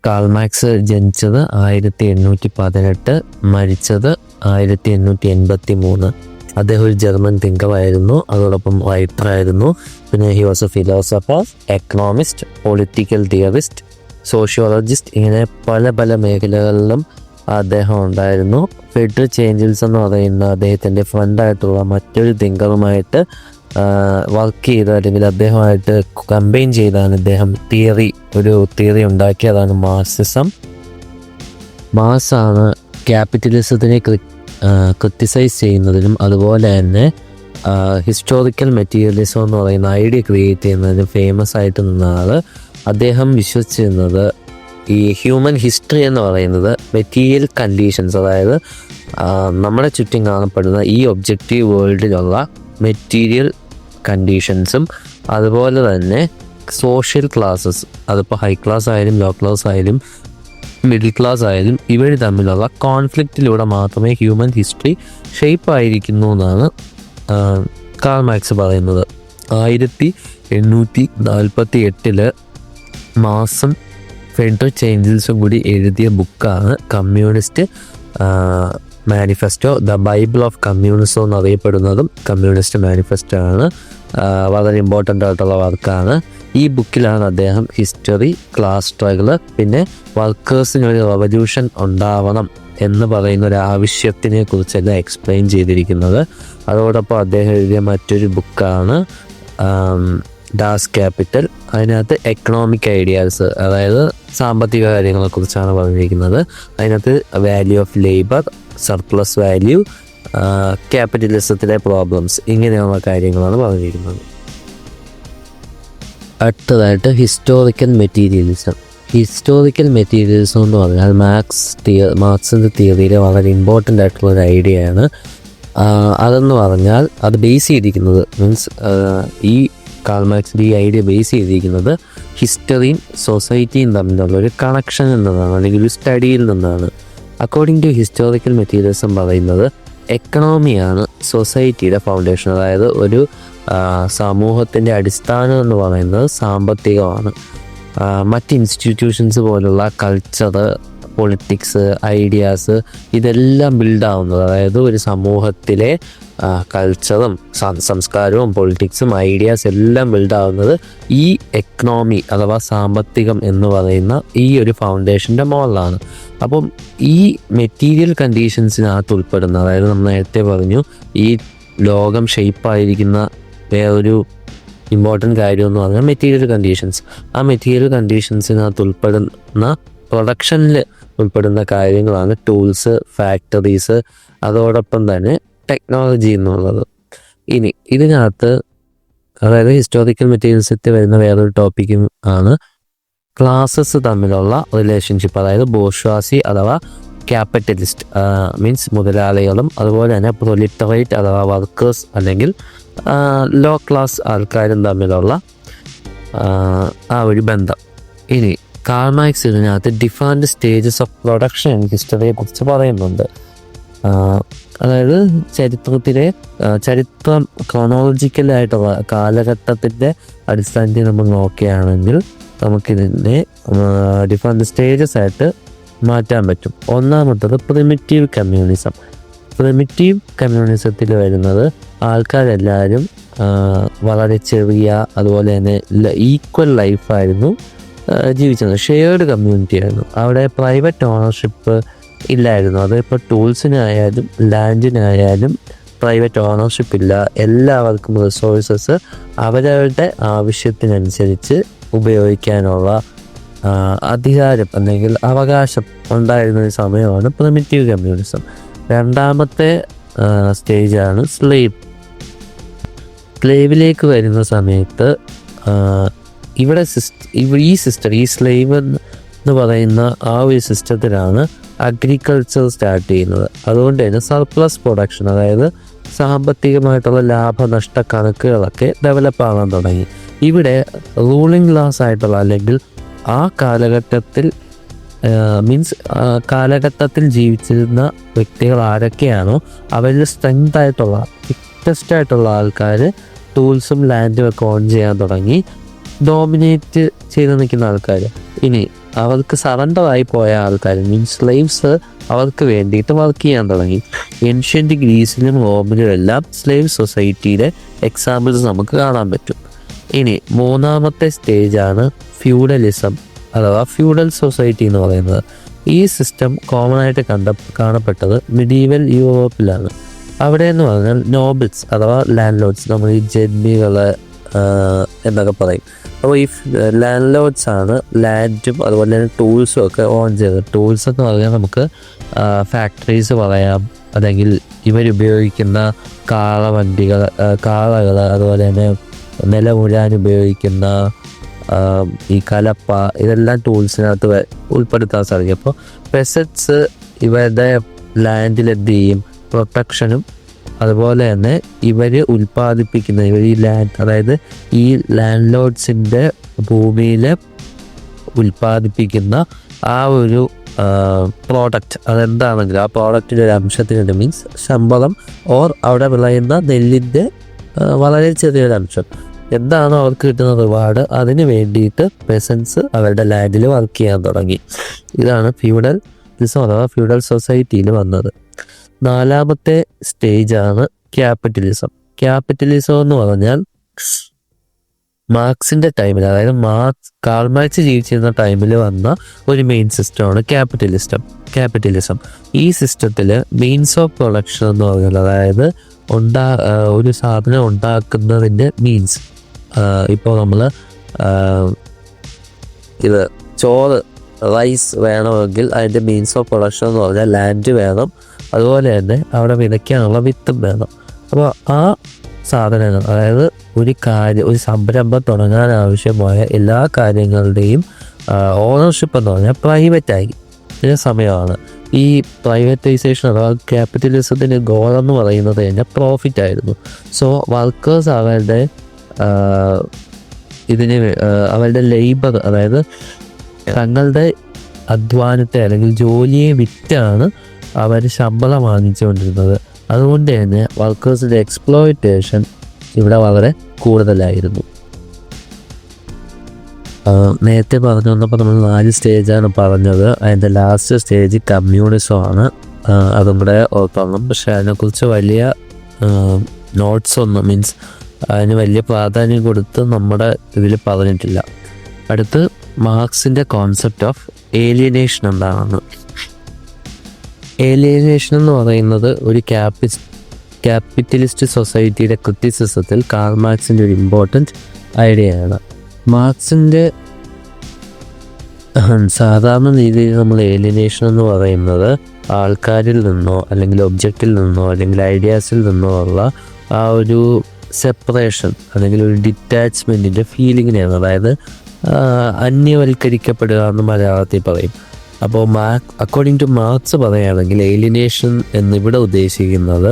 Karl Marx ജനിച്ചത് 1818, മരിച്ചത് 1883. അദ്ദേഹം ഒരു ജർമ്മൻ തിങ്കറായിരുന്നു, അതോടൊപ്പം റൈറ്ററായിരുന്നു. പിന്നെ he was A philosopher, economist, political theorist, sociologist, ഇങ്ങനെ പല പല മേഖലകളിലും അദ്ദേഹം ഉണ്ടായിരുന്നു. ഫ്രെഡറിക് ഏഞ്ചൽസ് എന്ന് പറയുന്ന അദ്ദേഹത്തിൻ്റെ ഫ്രണ്ടായിട്ടുള്ള മറ്റൊരു തിങ്കറുമായിട്ട് വർക്ക് ചെയ്ത്, അല്ലെങ്കിൽ അദ്ദേഹമായിട്ട് കമ്പൈൻ ചെയ്താണ് ഇദ്ദേഹം ഒരു തിയറി ഉണ്ടാക്കിയതാണ് മാർക്സിസം. മാർക്സാണ് ക്യാപിറ്റലിസത്തിനെ ക്രിറ്റിസൈസ് ചെയ്യുന്നതിനും അതുപോലെ തന്നെ ഹിസ്റ്റോറിക്കൽ മെറ്റീരിയലിസം എന്ന് പറയുന്ന ഐഡിയ ക്രിയേറ്റ് ചെയ്യുന്നതിനും ഫേമസ് ആയിട്ട് നിന്ന ആൾ. അദ്ദേഹം വിശ്വസിച്ചിരുന്നത് ഈ ഹ്യൂമൻ ഹിസ്റ്ററി എന്ന് പറയുന്നത് മെറ്റീരിയൽ കണ്ടീഷൻസ്, അതായത് നമ്മുടെ ചുറ്റും കാണപ്പെടുന്ന ഈ ഒബ്ജക്റ്റീവ് വേൾഡിലുള്ള മെറ്റീരിയൽ കണ്ടീഷൻസും അതുപോലെ തന്നെ സോഷ്യൽ ക്ലാസ്സസ്, അതിപ്പോൾ ഹൈ ക്ലാസ് ആയാലും ലോ ക്ലാസ് ആയാലും മിഡിൽ ക്ലാസ് ആയാലും ഇവർ തമ്മിലുള്ള കോൺഫ്ലിക്റ്റിലൂടെ മാത്രമേ ഹ്യൂമൻ ഹിസ്റ്ററി ഷേപ്പ് ആയിരിക്കുന്നു എന്നാണ് കാൾ മാർക്സ് പറയുന്നത്. 1848 മാർക്സും ഫ്രെഡറിക് ഏഞ്ചൽസും കൂടി എഴുതിയ ബുക്കാണ് communist manifesto. The bible of communism എന്നറിയപ്പെടുന്നതും കമ്മ്യൂണിസ്റ്റ് മാനിഫെസ്റ്റോ ആണ്. വളരെ ഇമ്പോർട്ടൻ്റ് ആയിട്ടുള്ള വർക്കാണ്. ഈ ബുക്കിലാണ് അദ്ദേഹം ഹിസ്റ്ററി, ക്ലാസ് സ്ട്രഗിള്, പിന്നെ വർക്കേഴ്സിനൊരു റവല്യൂഷൻ ഉണ്ടാവണം എന്ന് പറയുന്ന ഒരു ആവശ്യത്തിനെ കുറിച്ചെല്ലാം എക്സ്പ്ലെയിൻ ചെയ്തിരിക്കുന്നത്. അതോടൊപ്പം അദ്ദേഹം എഴുതിയ മറ്റൊരു ബുക്കാണ് ഡാസ് ക്യാപിറ്റൽ. അതിനകത്ത് എക്കണോമിക് ഐഡിയാസ്, അതായത് സാമ്പത്തിക കാര്യങ്ങളെക്കുറിച്ചാണ് പറഞ്ഞിരിക്കുന്നത്. അതിനകത്ത് value of labour, surplus value, ക്യാപിറ്റലിസത്തിലെ പ്രോബ്ലംസ്, ഇങ്ങനെയുള്ള കാര്യങ്ങളാണ് പറഞ്ഞിരിക്കുന്നത്. അടുത്തതായിട്ട് ഹിസ്റ്റോറിക്കൽ മെറ്റീരിയലിസം. ഹിസ്റ്റോറിക്കൽ മെറ്റീരിയലിസം എന്ന് പറഞ്ഞാൽ മാർക്സിൻ്റെ തിയറിയിലെ വളരെ ഇമ്പോർട്ടൻ്റ് ആയിട്ടുള്ള ഒരു ഐഡിയയാണ്. അതെന്ന് പറഞ്ഞാൽ അത് ബേസ് ചെയ്തിരിക്കുന്നത് ഈ കാൾ മാർക്സിൻ്റെ ഈ ഐഡിയ ബേസ് ചെയ്തിരിക്കുന്നത് ഹിസ്റ്ററിയും സൊസൈറ്റിയും തമ്മിലുള്ള ഒരു കണക്ഷൻ എന്നതാണ്, അല്ലെങ്കിൽ ഒരു സ്റ്റഡിയിൽ നിന്നാണ്. അക്കോർഡിംഗ് ടു ഹിസ്റ്റോറിക്കൽ മെറ്റീരിയലിസം പറയുന്നത് എക്കണോമിയാണ് സൊസൈറ്റിയുടെ ഫൗണ്ടേഷൻ, അതായത് ഒരു സമൂഹത്തിൻ്റെ അടിസ്ഥാനം എന്ന് പറയുന്നത് സാമ്പത്തികമാണ്. മറ്റ് ഇൻസ്റ്റിറ്റ്യൂഷൻസ് പോലുള്ള കൾച്ചർ, പൊളിറ്റിക്സ്, ഐഡിയാസ് ഇതെല്ലാം ബിൽഡാവുന്നത്, അതായത് ഒരു സമൂഹത്തിലെ കൾച്ചറും സംസ്കാരവും പൊളിറ്റിക്സും ഐഡിയാസ് എല്ലാം ബിൽഡാവുന്നത് ഈ എക്കണോമി അഥവാ സാമ്പത്തികം എന്ന് പറയുന്ന ഈ ഒരു ഫൗണ്ടേഷൻ്റെ മുകളിലാണ്. അപ്പം ഈ മെറ്റീരിയൽ കണ്ടീഷൻസിനകത്ത് ഉൾപ്പെടുന്ന, അതായത് നമ്മൾ നേരത്തെ പറഞ്ഞു ഈ ലോകം ഷേപ്പായിരിക്കുന്ന വേറൊരു ഇമ്പോർട്ടൻ്റ് കാര്യം എന്ന് പറഞ്ഞാൽ മെറ്റീരിയൽ കണ്ടീഷൻസ്. ആ മെറ്റീരിയൽ കണ്ടീഷൻസിനകത്ത് ഉൾപ്പെടുന്ന പ്രൊഡക്ഷനിൽ ഉൾപ്പെടുന്ന കാര്യങ്ങളാണ് ടൂൾസ്, ഫാക്ടറീസ്, അതോടൊപ്പം തന്നെ ടെക്നോളജി എന്നുള്ളത്. ഇനി ഇതിനകത്ത്, അതായത് ഹിസ്റ്റോറിക്കൽ മെറ്റീരിയൽസിൽ വരുന്ന വേറൊരു ടോപ്പിക്കും ആണ് ക്ലാസസ് തമ്മിലുള്ള റിലേഷൻഷിപ്പ്, അതായത് ബോർഷ്വാസി അഥവാ ക്യാപിറ്റലിസ്റ്റ് മീൻസ് മുതലാളികളും അതുപോലെ തന്നെ പ്രൊലിറ്ററേറ്റ് അഥവാ വർക്കേഴ്സ് അല്ലെങ്കിൽ ലോ ക്ലാസ് ആൾക്കാരും തമ്മിലുള്ള ആ ഒരു ബന്ധം. ഇനി കാൾ മാർക്സ് ഇതിനകത്ത് different stages of production and ഹിസ്റ്ററിയെ കുറിച്ച് പറയുന്നുണ്ട്. അതായത് ചരിത്രം ക്രോണോളജിക്കലായിട്ടുള്ള കാലഘട്ടത്തിൻ്റെ അടിസ്ഥാനത്തിൽ നമ്മൾ നോക്കുകയാണെങ്കിൽ നമുക്കിതിനെ ഡിഫറെൻറ്റ് സ്റ്റേജസ് ആയിട്ട് മാറ്റാൻ പറ്റും. ഒന്നാമത്തത് പ്രിമിറ്റീവ് കമ്മ്യൂണിസം. പ്രിമിറ്റീവ് കമ്മ്യൂണിസത്തിൽ വരുന്നത് ആൾക്കാരെല്ലാവരും വളരെ ചെറിയ, അതുപോലെ തന്നെ ഈക്വൽ ലൈഫായിരുന്നു ജീവിച്ചത്. ഷെയർഡ് കമ്മ്യൂണിറ്റി ആയിരുന്നു. അവിടെ പ്രൈവറ്റ് ഓണർഷിപ്പ് ഇല്ലായിരുന്നു. അതിപ്പോൾ ടൂൾസിനായാലും ലാൻഡിനായാലും പ്രൈവറ്റ് ഓണർഷിപ്പ് ഇല്ല. എല്ലാവർക്കും റിസോഴ്സസ് അവരവരുടെ ആവശ്യത്തിനനുസരിച്ച് ഉപയോഗിക്കാനുള്ള അധികാരം അല്ലെങ്കിൽ അവകാശം ഉണ്ടായിരുന്ന ഒരു സമയമാണ് പ്രിമിറ്റീവ് കമ്മ്യൂണിസം. രണ്ടാമത്തെ സ്റ്റേജാണ് സ്ലേവിലേക്ക് വരുന്ന സമയത്ത് ഈ സ്ലേവ് എന്ന് പറയുന്ന ആ ഒരു സിസ്റ്റത്തിലാണ് അഗ്രികൾച്ചർ സ്റ്റാർട്ട് ചെയ്യുന്നത്. അതുകൊണ്ട് തന്നെ സർപ്ലസ് പ്രൊഡക്ഷൻ, അതായത് സാമ്പത്തികമായിട്ടുള്ള ലാഭനഷ്ട കണക്കുകളൊക്കെ ഡെവലപ്പ് ആകാൻ തുടങ്ങി. ഇവിടെ റൂളിംഗ് ക്ലാസ് ആയിട്ടുള്ള, അല്ലെങ്കിൽ ആ കാലഘട്ടത്തിൽ ജീവിച്ചിരുന്ന വ്യക്തികൾ ആരൊക്കെയാണോ അവരിൽ സ്ട്രെങ്ത് ആയിട്ടുള്ള, ഫിറ്റസ്റ്റ് ആയിട്ടുള്ള ആൾക്കാർ ടൂൾസും ലാൻഡും ഒക്കെ ഓൺ ചെയ്യാൻ തുടങ്ങി, ഡോമിനേറ്റ് ചെയ്ത് നിൽക്കുന്ന ആൾക്കാർ. ഇനി അവർക്ക് സറണ്ടറായി പോയ ആൾക്കാർ മീൻസ് സ്ലേവ്സ് അവർക്ക് വേണ്ടിയിട്ട് വർക്ക് ചെയ്യാൻ തുടങ്ങി. ഏൻഷ്യൻ്റ് ഗ്രീസിലും റോമിലും എല്ലാം സ്ലേവ് സൊസൈറ്റിയുടെ എക്സാമ്പിൾസ് നമുക്ക് കാണാൻ പറ്റും. ഇനി മൂന്നാമത്തെ സ്റ്റേജാണ് ഫ്യൂഡലിസം അഥവാ ഫ്യൂഡൽ സൊസൈറ്റി എന്ന് പറയുന്നത്. ഈ സിസ്റ്റം കോമൺ ആയിട്ട് കാണപ്പെട്ടത് മിഡീവൽ യൂറോപ്പിലാണ്. അവിടെ എന്ന് പറഞ്ഞാൽ നോബിൾസ് അഥവാ ലാൻഡ് ലോഡ്സ്, നമ്മൾ ഈ ജന്മികൾ എന്നൊക്കെ പറയും. അപ്പോൾ ഈ ലാൻഡ് ലോഡ്സ് ആണ് ലാൻഡും അതുപോലെ തന്നെ ടൂൾസും ഒക്കെ ഓൺ ചെയ്തത്. ടൂൾസ് എന്ന് പറഞ്ഞാൽ നമുക്ക് ഫാക്ടറീസ് പറയാം, അല്ലെങ്കിൽ ഇവരുപയോഗിക്കുന്ന കാളകൾ, അതുപോലെ തന്നെ നിലമുഴാൻ ഉപയോഗിക്കുന്ന ഈ കലപ്പ, ഇതെല്ലാം ടൂൾസിനകത്ത് ഉൾപ്പെടുത്താൻ സാധിക്കും. അപ്പോൾ പെസറ്റ്സ് ഇവരുടെ ലാൻഡിൽ എന്ത് ചെയ്യും, പ്രൊട്ടക്ഷനും അതുപോലെ തന്നെ ഇവർ ഉൽപ്പാദിപ്പിക്കുന്ന ഇവർ ഈ ലാൻഡ്, അതായത് ഈ ലാൻഡ് ലോഡ്സിൻ്റെ ഭൂമിയിൽ ഉൽപ്പാദിപ്പിക്കുന്ന ആ ഒരു പ്രോഡക്റ്റ് അതെന്താണെങ്കിലും ആ പ്രോഡക്റ്റിൻ്റെ ഒരു അംശത്തിനുണ്ട്, മീൻസ് ശമ്പളം ഓർ അവിടെ വിളയുന്ന നെല്ലിൻ്റെ വളരെ ചെറിയൊരു അംശം എന്താണോ അവർക്ക് കിട്ടുന്ന റിവാർഡ്, അതിന് വേണ്ടിയിട്ട് പെസൻസ് അവരുടെ ലാൻഡിൽ വർക്ക് ചെയ്യാൻ തുടങ്ങി. ഇതാണ് ഫ്യൂഡലിസം അഥവാ ഫ്യൂഡൽ സൊസൈറ്റിയിൽ വന്നത്. നാലാമത്തെ സ്റ്റേജാണ് ക്യാപിറ്റലിസം. ക്യാപിറ്റലിസം എന്ന് പറഞ്ഞാൽ മാർക്സിൻ്റെ ടൈമിൽ, അതായത് കാൾ മാർക്സ് ജീവിച്ചിരുന്ന ടൈമിൽ വന്ന ഒരു മെയിൻ സിസ്റ്റമാണ് ക്യാപിറ്റലിസം. ഈ സിസ്റ്റത്തിൽ മീൻസ് ഓഫ് പ്രൊഡക്ഷൻ എന്ന് പറയുന്നത്, അതായത് ഒരു സാധനം ഉണ്ടാക്കുന്നതിൻ്റെ മീൻസ്, ഇപ്പോൾ നമ്മൾ ചോറ് റൈസ് വേണമെങ്കിൽ അതിൻ്റെ മീൻസ് ഓഫ് പ്രൊഡക്ഷൻ എന്ന് പറഞ്ഞാൽ ലാൻഡ് വേണം, അതുപോലെ തന്നെ അവിടെ വിതയ്ക്കാനുള്ള വിത്തും വേണം. അപ്പോൾ ആ സാധനങ്ങൾ, അതായത് ഒരു സംരംഭം തുടങ്ങാൻ ആവശ്യമായ എല്ലാ കാര്യങ്ങളുടെയും ഓണർഷിപ്പ് എന്ന് പറഞ്ഞാൽ പ്രൈവറ്റായി സമയമാണ്. ഈ പ്രൈവറ്റൈസേഷൻ അഥവാ ക്യാപിറ്റലിസത്തിൻ്റെ ഗോൾ എന്ന് പറയുന്നത് തന്നെ പ്രോഫിറ്റ് ആയിരുന്നു. സോ വർക്കേഴ്സ് അവരുടെ ലേബർ, അതായത് തങ്ങളുടെ അധ്വാനത്തെ അല്ലെങ്കിൽ ജോലിയെ വിറ്റാണ് അവർ ശമ്പളം വാങ്ങിച്ചുകൊണ്ടിരുന്നത്. അതുകൊണ്ട് തന്നെ വർക്കേഴ്സിൻ്റെ എക്സ്പ്ലോയിറ്റേഷൻ ഇവിടെ വളരെ കൂടുതലായിരുന്നു. നേരത്തെ പറഞ്ഞു വന്നപ്പോൾ നമ്മൾ 4 സ്റ്റേജാണ് പറഞ്ഞത്. അതിൻ്റെ ലാസ്റ്റ് സ്റ്റേജ് കമ്മ്യൂണിസമാണ്. അതും കൂടെ ഓർക്കണം. പക്ഷെ അതിനെക്കുറിച്ച് വലിയ നോട്ട്സ് ഒന്നും, മീൻസ് അതിന് വലിയ പ്രാധാന്യം കൊടുത്ത് നമ്മുടെ ഇതിൽ പറഞ്ഞിട്ടില്ല. അടുത്ത് മാർക്സിൻ്റെ കോൺസെപ്റ്റ് ഓഫ് ഏലിയനേഷൻ എന്താണെന്ന്. ഏലിയനേഷൻ എന്ന് പറയുന്നത് ഒരു ക്യാപിറ്റലിസ്റ്റ് സൊസൈറ്റിയുടെ ക്രിറ്റിസിസത്തിൽ കാൾ മാർക്സിൻ്റെ ഒരു ഇമ്പോർട്ടൻറ്റ് ഐഡിയയാണ്. മാർക്സിൻ്റെ സാധാരണ രീതിയിൽ നമ്മൾ ഏലിയനേഷൻ എന്ന് പറയുന്നത് ആൾക്കാരിൽ നിന്നോ അല്ലെങ്കിൽ ഒബ്ജക്റ്റിൽ നിന്നോ അല്ലെങ്കിൽ ഐഡിയാസിൽ നിന്നോ ഉള്ള ആ ഒരു സെപ്പറേഷൻ അല്ലെങ്കിൽ ഒരു ഡിറ്റാച്ച്മെൻറ്റിൻ്റെ ഫീലിങ്ങിനെയാണ്, അതായത് അന്യവൽക്കരിക്കപ്പെടുക എന്ന് മലയാളത്തിൽ പറയും. അപ്പോൾ അക്കോർഡിംഗ് ടു മാർക്സ് പറയുകയാണെങ്കിൽ ഏലിയനേഷൻ എന്നിവിടെ ഉദ്ദേശിക്കുന്നത്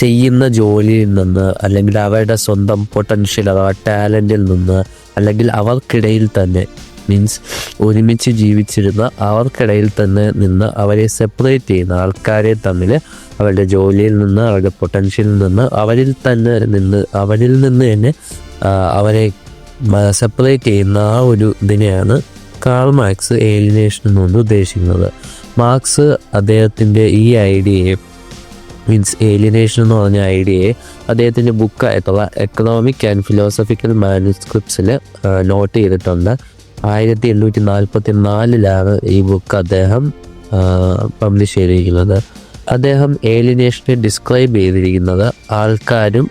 ചെയ്യുന്ന ജോലിയിൽ നിന്ന് അല്ലെങ്കിൽ അവരുടെ സ്വന്തം പൊട്ടൻഷ്യൽ അഥവാ ടാലൻറ്റിൽ നിന്ന് അല്ലെങ്കിൽ അവർക്കിടയിൽ തന്നെ, മീൻസ് ഒരുമിച്ച് ജീവിച്ചിരുന്ന അവർക്കിടയിൽ തന്നെ നിന്ന് അവരെ സെപ്പറേറ്റ് ചെയ്യുന്ന ആൾക്കാരെ തമ്മിൽ അവരുടെ ജോലിയിൽ നിന്ന് അവരുടെ പൊട്ടൻഷ്യലിൽ നിന്ന് അവരിൽ നിന്ന് തന്നെ അവരെ സെപ്പറേറ്റ് ചെയ്യുന്ന ആ ഒരു ഇതിനെയാണ് കാൾ മാർക്സ് ഏലിയനേഷൻ എന്നുകൊണ്ട് ഉദ്ദേശിക്കുന്നത്. മാർക്സ് അദ്ദേഹത്തിൻ്റെ ഈ ഐഡിയയെ, മീൻസ് ഏലിയനേഷൻ എന്ന് പറഞ്ഞ ഐഡിയയെ അദ്ദേഹത്തിൻ്റെ ബുക്കായിട്ടുള്ള എക്കണോമിക് ആൻഡ് ഫിലോസഫിക്കൽ മാനുസ്ക്രിപ്റ്റ്സിൽ നോട്ട് ചെയ്തിട്ടുണ്ട്. 1844 ഈ ബുക്ക് അദ്ദേഹം പബ്ലിഷ് ചെയ്തിരിക്കുന്നത്. അദ്ദേഹം ഏലിയനേഷനെ ഡിസ്ക്രൈബ് ചെയ്തിരിക്കുന്നത് ആൾക്കാരും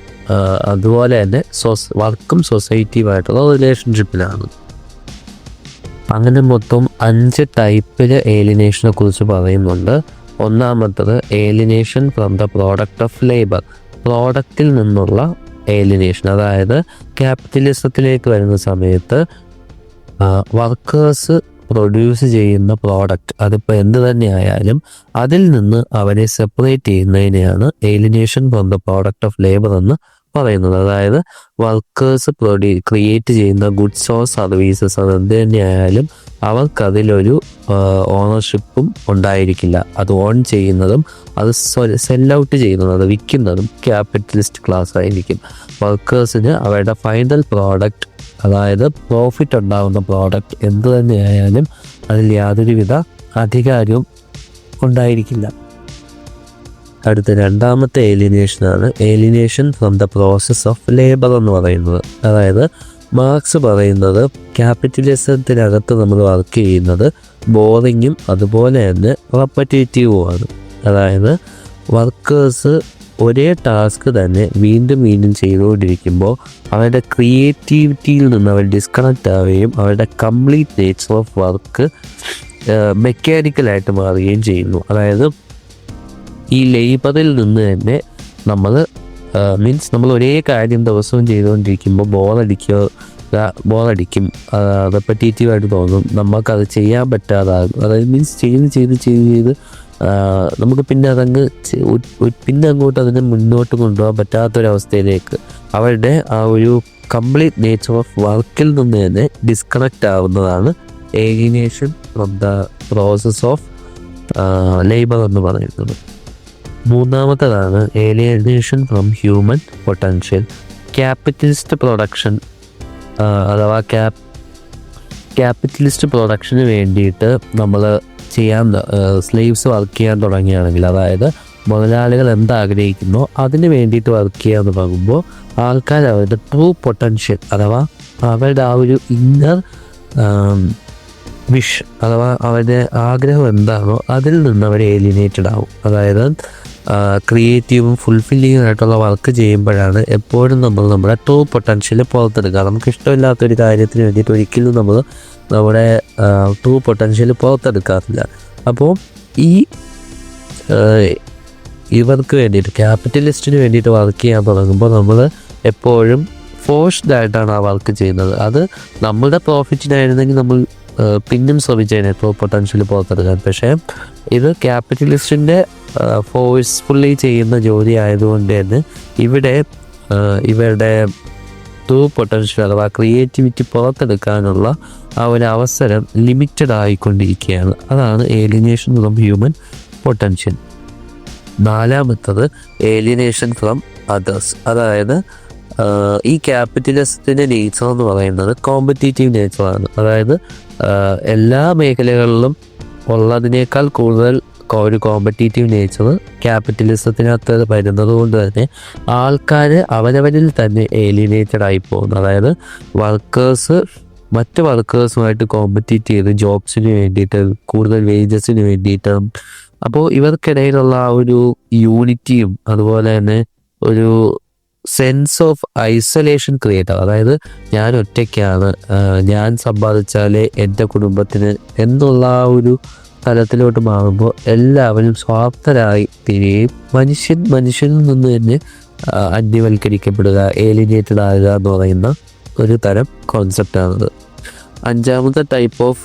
അതുപോലെ തന്നെ വർക്കും സൊസൈറ്റിയുമായിട്ടുള്ള റിലേഷൻഷിപ്പിലാണ്. അങ്ങനെ മൊത്തം 5 ടൈപ്പിൽ ഏലിയനേഷനെ കുറിച്ച് പറയുന്നുണ്ട്. ഒന്നാമത്തത് alienation from the product of labour, പ്രോഡക്റ്റിൽ നിന്നുള്ള ഏലിയനേഷൻ. അതായത് ക്യാപിറ്റലിസത്തിലേക്ക് വരുന്ന സമയത്ത് വർക്കേഴ്സ് പ്രൊഡ്യൂസ് ചെയ്യുന്ന പ്രോഡക്റ്റ്, അതിപ്പോൾ എന്ത് തന്നെ ആയാലും അതിൽ നിന്ന് അവരെ സെപ്പറേറ്റ് ചെയ്യുന്നതിനെയാണ് alienation from the product of labour എന്ന് പറയുന്നത്. അതായത് വർക്കേഴ്സ് ക്രിയേറ്റ് ചെയ്യുന്ന ഗുഡ്സ് ഓർ സർവീസസ് അത് എന്ത് തന്നെയായാലും അവർക്കതിലൊരു ഓണർഷിപ്പും ഉണ്ടായിരിക്കില്ല. അത് ഓൺ ചെയ്യുന്നതും അത് സെൽ ഔട്ട് ചെയ്യുന്നതും അത് വിൽക്കുന്നതും ക്യാപിറ്റലിസ്റ്റ് ക്ലാസ് ആയിരിക്കും. വർക്കേഴ്സിന് അവരുടെ ഫൈനൽ പ്രോഡക്റ്റ് അതായത് പ്രോഫിറ്റ് ഉണ്ടാകുന്ന പ്രോഡക്റ്റ് എന്തു തന്നെയായാലും അതിൽ യാതൊരുവിധ അധികാരവും ഉണ്ടായിരിക്കില്ല. അടുത്ത രണ്ടാമത്തെ ഏലിനേഷനാണ് alienation from the process of labour എന്ന് പറയുന്നത്. അതായത് മാർക്സ് പറയുന്നത് ക്യാപിറ്റലിസത്തിനകത്ത് നമ്മൾ വർക്ക് ചെയ്യുന്നത് ബോറിങ്ങും അതുപോലെ തന്നെ റെപ്പറ്റേറ്റീവുമാണ്. അതായത് വർക്കേഴ്സ് ഒരേ ടാസ്ക് തന്നെ വീണ്ടും വീണ്ടും ചെയ്തുകൊണ്ടിരിക്കുമ്പോൾ അവരുടെ ക്രിയേറ്റിവിറ്റിയിൽ നിന്ന് അവർ ഡിസ്കണക്റ്റ് ആവുകയും അവരുടെ കംപ്ലീറ്റ് നേച്ചർ ഓഫ് വർക്ക് മെക്കാനിക്കലായിട്ട് മാറുകയും ചെയ്യുന്നു. അതായത് ഈ ലേബറിൽ നിന്ന് തന്നെ നമ്മൾ നമ്മൾ ഒരേ കാര്യം ദിവസവും ചെയ്തുകൊണ്ടിരിക്കുമ്പോൾ ബോറടിക്കും, റെപ്പറ്റേറ്റീവായിട്ട് തോന്നും, നമുക്കത് ചെയ്യാൻ പറ്റാതാകും. അതായത് ചെയ്ത് നമുക്ക് പിന്നെ അങ്ങോട്ട് അതിനെ മുന്നോട്ട് കൊണ്ടുപോകാൻ പറ്റാത്തൊരവസ്ഥയിലേക്ക് അവരുടെ ആ ഒരു കംപ്ലീറ്റ് നേച്ചർ ഓഫ് വർക്കിൽ നിന്ന് തന്നെ ഡിസ്കണക്റ്റ് ആവുന്നതാണ് alienation from the process of labour എന്ന് പറയുന്നത്. മൂന്നാമത്തേതാണ് alienation from human potential. Capitalist production അഥവാ ക്യാപിറ്റലിസ്റ്റ് പ്രൊഡക്ഷന് വേണ്ടിയിട്ട് നമ്മൾ സ്ലേവ്സ് വർക്ക് ചെയ്യാൻ തുടങ്ങുകയാണെങ്കിൽ, അതായത് മുതലാളികൾ എന്താഗ്രഹിക്കുന്നോ അതിന് വേണ്ടിയിട്ട് വർക്ക് ചെയ്യാന്ന് പറയുമ്പോൾ ആൾക്കാർ അവരുടെ ട്രൂ പൊട്ടൻഷ്യൽ അഥവാ അവരുടെ ആ ഒരു ഇന്നർ വിഷ് അഥവാ അവരുടെ ആഗ്രഹം എന്താണോ അതിൽ നിന്ന് അവർ ഏലിനേറ്റഡ് ആവും. അതായത് ക്രിയേറ്റീവും ഫുൾഫില്ലിങ്ങും ആയിട്ടുള്ള വർക്ക് ചെയ്യുമ്പോഴാണ് എപ്പോഴും നമ്മൾ നമ്മുടെ ട്രൂ പൊട്ടൻഷ്യൽ പുറത്തെടുക്കുക. നമുക്ക് ഇഷ്ടമില്ലാത്തൊരു കാര്യത്തിന് വേണ്ടിയിട്ട് ഒരിക്കലും നമ്മൾ നമ്മുടെ ട്രൂ പൊട്ടൻഷ്യൽ പുറത്തെടുക്കാറില്ല. അപ്പോൾ ഇവർക്ക് വേണ്ടിയിട്ട് ക്യാപിറ്റലിസ്റ്റിന് വേണ്ടിയിട്ട് വർക്ക് ചെയ്യാൻ തുടങ്ങുമ്പോൾ നമ്മൾ എപ്പോഴും ഫോഴ്സ്ഡ് ആയിട്ടാണ് ആ വർക്ക് ചെയ്യുന്നത്. അത് നമ്മളുടെ പ്രോഫിറ്റിനായിരുന്നെങ്കിൽ നമ്മൾ പിന്നും ശ്രമിച്ചതിനെ ട്രൂ പൊട്ടൻഷ്യൽ പുറത്തെടുക്കാൻ. പക്ഷേ ഇത് ക്യാപിറ്റലിസ്റ്റിൻ്റെ ഫോഴ്സ്ഫുള്ളി ചെയ്യുന്ന ജോലി ആയതുകൊണ്ട് തന്നെ ഇവിടെ ഇവരുടെ ട്രൂ പൊട്ടൻഷ്യൽ അഥവാ ക്രിയേറ്റിവിറ്റി പുറത്തെടുക്കാനുള്ള ആ ഒരു അവസരം ലിമിറ്റഡ് ആയിക്കൊണ്ടിരിക്കുകയാണ്. അതാണ് ഏലിനേഷൻ ഫ്രം ഹ്യൂമൻ പൊട്ടൻഷ്യൽ. നാലാമത്തത് ഏലിനേഷൻ ഫ്രം അതേഴ്സ്. അതായത് ഈ ക്യാപിറ്റലിസത്തിൻ്റെ നേച്ചർ എന്ന് പറയുന്നത് കോമ്പറ്റീറ്റീവ് നേച്ചറാണ്. അതായത് എല്ലാ മേഖലകളിലും ഉള്ളതിനേക്കാൾ കൂടുതൽ ഒരു കോമ്പറ്റീറ്റീവ് നേച്ചർ ക്യാപിറ്റലിസത്തിനകത്ത് വരുന്നത് കൊണ്ട് തന്നെ ആൾക്കാർ അവരവരിൽ തന്നെ ഏലിനേറ്റഡ് ആയി പോകുന്നു. അതായത് വർക്കേഴ്സ് മറ്റ് വർക്കേഴ്സുമായിട്ട് കോമ്പറ്റീറ്റ് ചെയ്ത് ജോബ്സിന് വേണ്ടിയിട്ട്, കൂടുതൽ വേജസിന് വേണ്ടിയിട്ട്. അപ്പോൾ ഇവർക്കിടയിലുള്ള ആ ഒരു യൂണിറ്റിയും അതുപോലെ തന്നെ ഒരു സെൻസ് ഓഫ് ഐസൊലേഷൻ ക്രിയേറ്റ് ആവും. അതായത് ഞാൻ ഒറ്റയ്ക്കാണ്, ഞാൻ സമ്പാദിച്ചാലേ എൻ്റെ കുടുംബത്തിന് എന്നുള്ള ആ ഒരു തലത്തിലോട്ട് മാറുമ്പോൾ എല്ലാവരും സ്വാർത്ഥരായി തിരികെയും മനുഷ്യനിൽ നിന്ന് തന്നെ അന്യവൽക്കരിക്കപ്പെടുക, ഏലിനേറ്റഡ് ആകുക എന്ന് പറയുന്ന ഒരു തരം കോൺസെപ്റ്റാണത്. അഞ്ചാമത്തെ ടൈപ്പ് ഓഫ്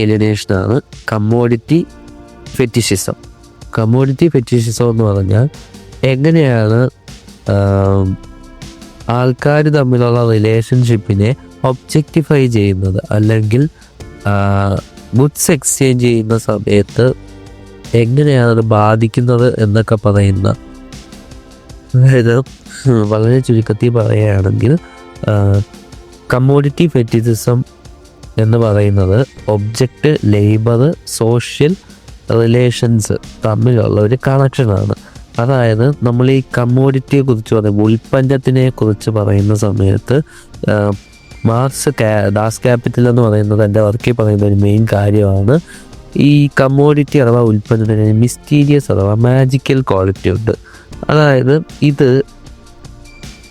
ഏലിനേഷനാണ് കമ്മോഡിറ്റി ഫെറ്റിഷിസം. കമ്മോഡിറ്റി ഫെറ്റിഷിസം എന്ന് പറഞ്ഞാൽ എങ്ങനെയാണ് ആൾക്കാർ തമ്മിലുള്ള റിലേഷൻഷിപ്പിനെ ഒബ്ജക്റ്റിഫൈ ചെയ്യുന്നത്, അല്ലെങ്കിൽ ഗുഡ്സ് എക്സ്ചേഞ്ച് ചെയ്യുന്ന സമയത്ത് എങ്ങനെയാണ് അത് ബാധിക്കുന്നത് എന്നൊക്കെ പറയുന്ന, അതായത് വളരെ ചുരുക്കത്തിൽ പറയുകയാണെങ്കിൽ കമ്മോഡിറ്റി ഫെറ്റിസിസം എന്ന് പറയുന്നത് ഒബ്ജക്റ്റ്, ലേബർ, സോഷ്യൽ റിലേഷൻസ് തമ്മിലുള്ള ഒരു കണക്ഷനാണ്. അതായത് നമ്മൾ ഈ കമ്മോഡിറ്റിയെ കുറിച്ച് പറയുമ്പോൾ, ഉൽപ്പന്നത്തിനെ കുറിച്ച് പറയുന്ന സമയത്ത് മാർക്സ് ദാസ് ക്യാപിറ്റൽ എന്ന് പറയുന്നത് എൻ്റെ വർക്കിൽ പറയുന്ന ഒരു മെയിൻ കാര്യമാണ്. ഈ കമ്മോഡിറ്റി അഥവാ ഉൽപ്പന്നത്തിന് മിസ്റ്റീരിയസ് അഥവാ മാജിക്കൽ ക്വാളിറ്റി ഉണ്ട്. അതായത് ഇത്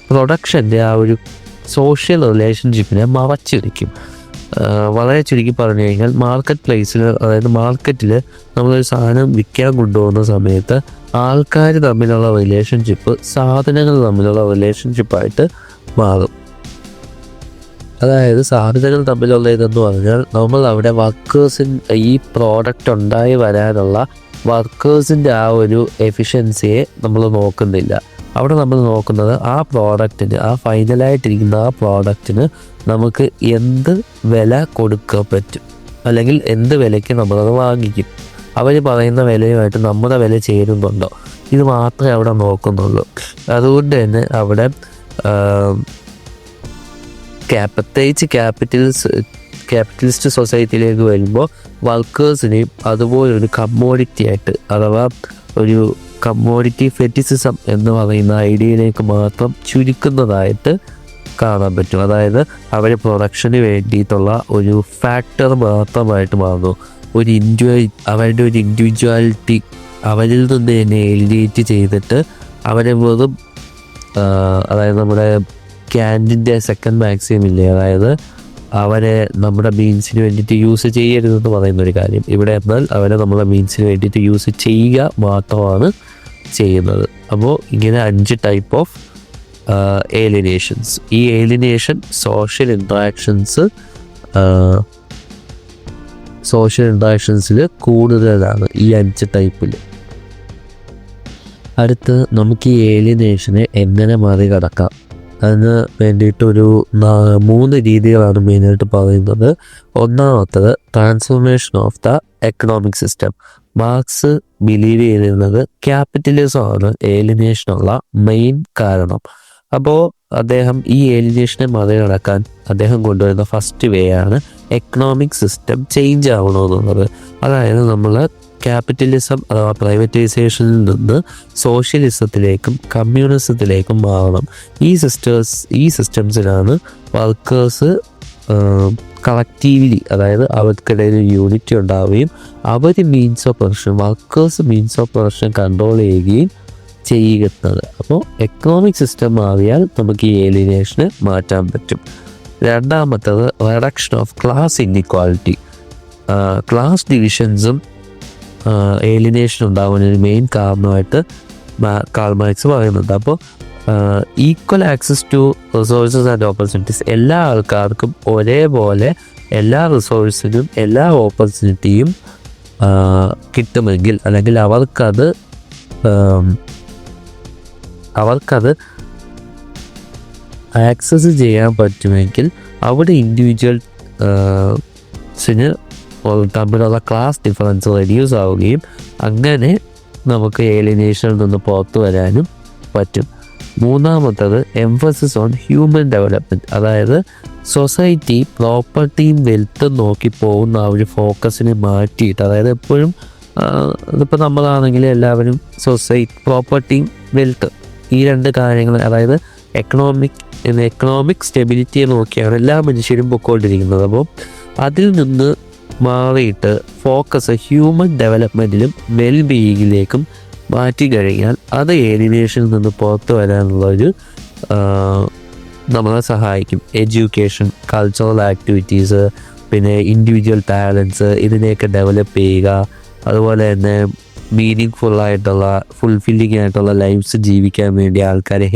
പ്രൊഡക്ഷൻ്റെ ആ ഒരു സോഷ്യൽ റിലേഷൻഷിപ്പിനെ മറച്ചിരിക്കും. വളരെ ചുരുക്കി പറഞ്ഞു കഴിഞ്ഞാൽ മാർക്കറ്റ് പ്ലേസിൽ, അതായത് മാർക്കറ്റിൽ നമ്മളൊരു സാധനം വിൽക്കാൻ കൊണ്ടുപോകുന്ന സമയത്ത് ആൾക്കാർ തമ്മിലുള്ള റിലേഷൻഷിപ്പ് സാധനങ്ങൾ തമ്മിലുള്ള റിലേഷൻഷിപ്പായിട്ട് മാറും. അതായത് സാധനങ്ങൾ തമ്മിലുള്ള ഇതെന്ന് പറഞ്ഞാൽ നമ്മൾ അവിടെ ഈ പ്രോഡക്റ്റ് ഉണ്ടായി വരാനുള്ള വർക്കേഴ്സിൻ്റെ ആ ഒരു എഫിഷ്യൻസിയെ നമ്മൾ നോക്കുന്നില്ല. അവിടെ നമ്മൾ നോക്കുന്നത് ആ പ്രോഡക്റ്റിന്, ആ ഫൈനലായിട്ടിരിക്കുന്ന ആ പ്രോഡക്റ്റിന് നമുക്ക് എന്ത് വില കൊടുക്കാൻ പറ്റും, അല്ലെങ്കിൽ എന്ത് വിലയ്ക്ക് നമ്മളത് വാങ്ങിക്കും, അവർ പറയുന്ന വിലയുമായിട്ട് നമ്മുടെ വില ചേരുന്നുണ്ടോ, ഇത് മാത്രമേ അവിടെ നോക്കുന്നുള്ളൂ. അതുകൊണ്ട് തന്നെ അവിടെ പ്രത്യേകിച്ച് ക്യാപിറ്റലിസ്റ്റ് സൊസൈറ്റിയിലേക്ക് വരുമ്പോൾ വർക്കേഴ്സിനെയും അതുപോലെ ഒരു കമ്മോഡിറ്റി ആയിട്ട്, അഥവാ ഒരു കമ്മോഡിറ്റി ഫെറ്റിസിസം എന്ന് പറയുന്ന ഐഡിയയിലേക്ക് മാത്രം ചുരുക്കുന്നതായിട്ട് കാണാൻ പറ്റും. അതായത് അവരെ പ്രൊഡക്ഷന് വേണ്ടിയിട്ടുള്ള ഒരു ഫാക്ടർ മാത്രമായിട്ട് മാറുന്നു. അവരുടെ ഒരു ഇൻഡിവിജ്വാലിറ്റി അവരിൽ നിന്ന് തന്നെ എലിനേറ്റ് ചെയ്തിട്ട് അവരെ വെറും അതായത് നമ്മുടെ ക്യാൻഡിൻ്റെ സെക്കൻഡ് മാക്സിം ഇല്ലേ, അതായത് അവരെ നമ്മുടെ മീൻസിന് വേണ്ടിയിട്ട് യൂസ് ചെയ്യരുതെന്ന് പറയുന്ന ഒരു കാര്യം ഇവിടെ. എന്നാൽ അവരെ നമ്മുടെ മീൻസിന് വേണ്ടിയിട്ട് യൂസ് ചെയ്യുക മാത്രമാണ് ചെയ്യുന്നത്. അപ്പോൾ ഇങ്ങനെ 5 ടൈപ്പ് ഓഫ് ഏലിനേഷൻസ്. ഈ ഏലിനേഷൻ സോഷ്യൽ ഇൻട്രാക്ഷൻസിൽ കൂടുതലാണ് ഈ 5 ടൈപ്പിൽ. അടുത്ത് നമുക്ക് ഈ ഏലിനേഷനെ എങ്ങനെ മറികടക്കാം, അതിന് വേണ്ടിയിട്ടൊരു 3 രീതികളാണ് മെയിനായിട്ട് പറയുന്നത്. ഒന്നാമത്തത് transformation of the economic system. Marks believe ചെയ്തിരുന്നത് ക്യാപിറ്റലിസമാണ് ഏലിനേഷനുള്ള മെയിൻ കാരണം. അപ്പോൾ അദ്ദേഹം ഈ ഏലിനേഷനെ മറികടക്കാൻ അദ്ദേഹം കൊണ്ടുവരുന്ന ഫസ്റ്റ് വേ ആണ് എക്കണോമിക് സിസ്റ്റം ചേഞ്ച് ആവണമെന്നുള്ളത്. അതായത് നമ്മൾ ക്യാപിറ്റലിസം അഥവാ പ്രൈവറ്റൈസേഷനിൽ നിന്ന് സോഷ്യലിസത്തിലേക്കും കമ്മ്യൂണിസത്തിലേക്കും മാറണം. ഈ സിസ്റ്റംസിലാണ് വർക്കേഴ്സ് കളക്റ്റീവ്ലി, അതായത് അവർക്കിടയിൽ ഒരു യൂണിറ്റി ഉണ്ടാവുകയും workers means of production control ചെയ്യുകയും ചെയ്യുന്നത്. അപ്പോൾ എക്കണോമിക് സിസ്റ്റം മാറിയാൽ നമുക്ക് ഈ ഏലിനേഷന് മാറ്റാൻ പറ്റും. രണ്ടാമത്തത് reduction of class inequality. Class ഡിവിഷൻസും ഏലിനേഷൻ ഉണ്ടാകുന്നതിന് മെയിൻ കാരണമായിട്ട് കാൾ മാർക്സ് പറയുന്നുണ്ട്. അപ്പോൾ equal access to resources and opportunities, എല്ലാ ആൾക്കാർക്കും ഒരേപോലെ എല്ലാ റിസോഴ്സിനും എല്ലാ ഓപ്പർച്യൂണിറ്റിയും കിട്ടുമെങ്കിൽ, അല്ലെങ്കിൽ അവർക്കത് ആക്സസ് ചെയ്യാൻ പറ്റുമെങ്കിൽ അവിടെ ഇൻഡിവിജ്വൽസിന് തമ്മിലുള്ള ക്ലാസ് ഡിഫറൻസ് റെഡ്യൂസ് ആവുകയും അങ്ങനെ നമുക്ക് ഏലിനേഷനിൽ നിന്ന് പുറത്തു വരാനും പറ്റും. മൂന്നാമത്തത് എംഫസിസ് ഓൺ ഹ്യൂമൻ ഡെവലപ്മെൻറ്റ്. അതായത് സൊസൈറ്റി പ്രോപ്പർട്ടിയും വെൽത്തും നോക്കി പോകുന്ന ആ ഒരു ഫോക്കസിനെ മാറ്റിയിട്ട്, അതായത് എപ്പോഴും ഇതിപ്പോൾ നമ്മളാണെങ്കിൽ എല്ലാവരും പ്രോപ്പർട്ടിയും വെൽത്ത് ഈ 2 കാര്യങ്ങൾ, അതായത് എക്കണോമിക് സ്റ്റെബിലിറ്റിയെ നോക്കിയാണ് എല്ലാ മനുഷ്യരും പൊയ്ക്കൊണ്ടിരിക്കുന്നത്. അപ്പോൾ അതിൽ നിന്ന് മാറിയിട്ട് ഫോക്കസ് ഹ്യൂമൻ ഡെവലപ്മെൻറ്റിലും വെൽബീയിങ്ങിലേക്കും മാറ്റി കഴിഞ്ഞാൽ അത് ഏലിനേഷനിൽ നിന്ന് പുറത്തു വരാനുള്ളൊരു നമ്മളെ സഹായിക്കും. എഡ്യൂക്കേഷൻ, കൾച്ചറൽ ആക്ടിവിറ്റീസ്, പിന്നെ ഇൻഡിവിജ്വൽ ടാലൻസ് ഇതിനെയൊക്കെ ഡെവലപ്പ് ചെയ്യുക. അതുപോലെ തന്നെ ഫുൾഫില്ലിംഗ് ആയിട്ടുള്ള ലൈഫ്സ് ജീവിക്കാൻ വേണ്ടി ആൾക്കാരെ